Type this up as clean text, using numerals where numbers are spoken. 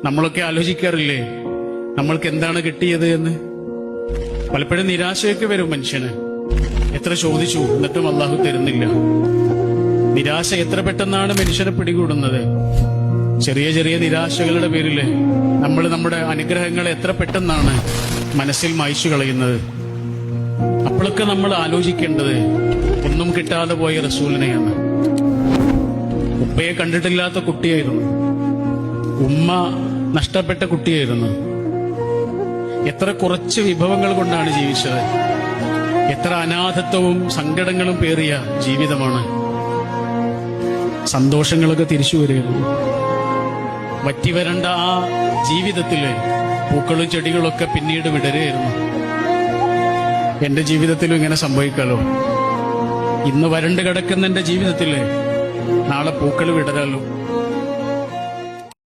നമ്മളൊക്കെ ആലോചിക്കാറില്ലേ നമ്മൾക്ക് എന്താണ് കിട്ടിയത് എന്ന്? പലപ്പോഴും നിരാശയൊക്കെ വരും മനുഷ്യന്. എത്ര ചോദിച്ചു എന്നിട്ടും അള്ളാഹു തരുന്നില്ല. നിരാശ എത്ര പെട്ടെന്നാണ് മനുഷ്യനെ പിടികൂടുന്നത്. ചെറിയ ചെറിയ നിരാശകളുടെ പേരില് നമ്മൾ നമ്മുടെ അനുഗ്രഹങ്ങളെ എത്ര പെട്ടെന്നാണ് മനസ്സിൽ മായ്ച്ചു കളയുന്നത്. അപ്പോഴൊക്കെ നമ്മൾ ആലോചിക്കേണ്ടത് ഒന്നും കിട്ടാതെ പോയ റസൂലിനെയാണ്. ഉപ്പയെ കണ്ടിട്ടില്ലാത്ത കുട്ടിയായിരുന്നു, ഉമ്മ നഷ്ടപ്പെട്ട കുട്ടിയായിരുന്നു. എത്ര കുറച്ച് വിഭവങ്ങൾ കൊണ്ടാണ് ജീവിച്ചത്. എത്ര അനാഥത്വവും സങ്കടങ്ങളും പേറിയ ജീവിതമാണ്. സന്തോഷങ്ങളൊക്കെ തിരിച്ചു വരികയുള്ളൂ. വറ്റിവരണ്ട ആ ജീവിതത്തില് പൂക്കളും ചെടികളൊക്കെ പിന്നീട് വിടരുകയായിരുന്നു. എന്റെ ജീവിതത്തിലും ഇങ്ങനെ സംഭവിക്കാലോ. ഇന്ന് വരണ്ട് കിടക്കുന്ന എന്റെ ജീവിതത്തില് നാളെ പൂക്കൾ വിടരാലോ.